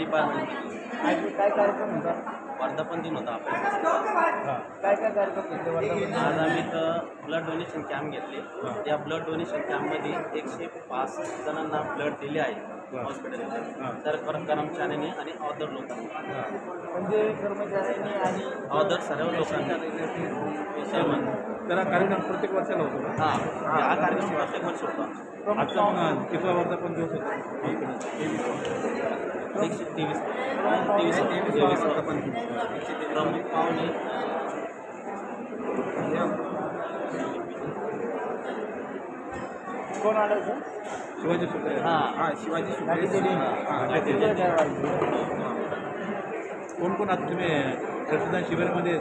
Department काय कार्यक्रम होता? वर्धापन दिन होता आपल्या. काय कार्यक्रम होते वर्धापन? आज आम्ही तर ब्लड डोनेशन कॅम्प घेतले. या ब्लड डोनेशन कॅम्पमध्ये 165 जणांना ब्लड दिले आहे हॉस्पिटलमध्ये. तर कर्मचाऱ्यांनी आणि अदर लोकांनी म्हणजे कर्मचाऱ्यांनी आणि अदर सर्व लोकांनी त्याला कार्यक्रम प्रत्येक वर्षाला होतो का? हां, हा कार्यक्रम प्रत्येक वर्षी होता. आजचा मग कितवा वर्धापन दिवस होता? 123 वर्धापन दिन. प्रमुख पाहुणे कोण आलं होतं? शिवाजी सुप्रे. हां शिवाजी गाडी दिली. कोण कोण आता तुम्ही रक्तदान शिबिरामध्ये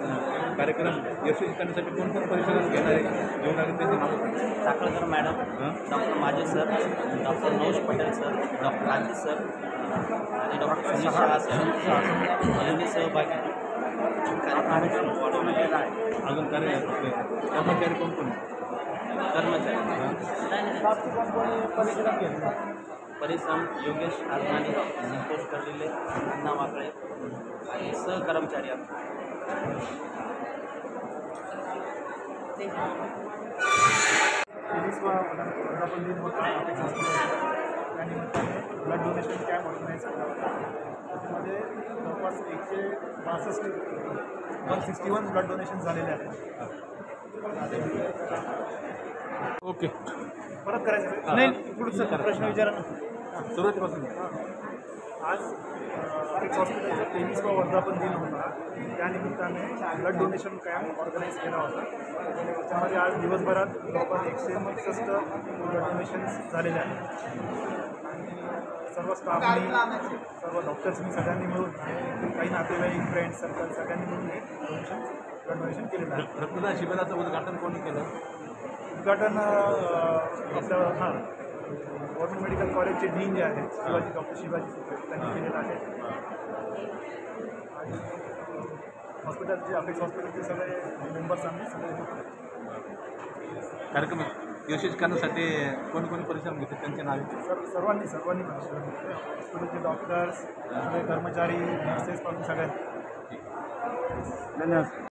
कार्यक्रम यशस्वी करण्यासाठी कोण कोण परिषद घेणार आहे घेऊन आले त्यांचे नाव? साखळकर मॅडम, डॉक्टर माझे sir, doctor nosh Patel sir, doctor Rajesh sir आणि डॉक्टर सुनील शहा सर यांनी सहभागी अजून कर्मचारी कोण कोण आहे? कर्मचारी बाकी कोणी परिषदात घेतलं? परिश्रम योगेश आजमाने, संतोष कर्डिले, अण्णा वाकळे आणि सहकर्मचारी आमचे. वर्धापन दिन होता अपेक्स हॉस्पिटल त्यानिमित्ताने ब्लड डोनेशन कॅम्प ऑर्गनाईज केला होता. त्याच्यामध्ये जवळपास 161 ब्लड डोनेशन झालेले आहेत. ओके, परत करायचं नाही, पुढचा प्रश्न विचारा ना. सुरुवातीपासून आज अपेक्स हॉस्पिटलचा 23वा वर्धापन दिन होता. त्यानिमित्ताने ब्लड डोनेशन कॅम्प ऑर्गनाईज केला होता. त्याच्यामध्ये आज दिवसभरात जवळपास 165 ब्लड डोनेशन्स झालेले आहेत. सर्व स्टाफनी, सर्व डॉक्टर्सनी सगळ्यांनी मिळून, काही नातेवाईक, फ्रेंड्स सर्कल सगळ्यांनी मिळून ब्लड डोनेशन केलेलं आहे. रक्तदान शिबिराचं उद्घाटन कोणी केलं? उद्घाटन आपलं गव्हर्नमेंट मेडिकल कॉलेजचे डीन जे आहेत डॉक्टर शिवाजी सुप्रे त्यांनी केलेलं आहे. आणि हॉस्पिटलचे अपेक्स हॉस्पिटलचे सगळे मेंबर्स आम्ही सगळे कार्यक्रम यशस्वी करण्यासाठी कोणकोणी परिश्रम घेतले त्यांचे नावे? सर्वांनी हॉस्पिटलचे डॉक्टर्स, सगळे कर्मचारी, नर्सेस पासून सगळ्यांनी. धन्यवाद.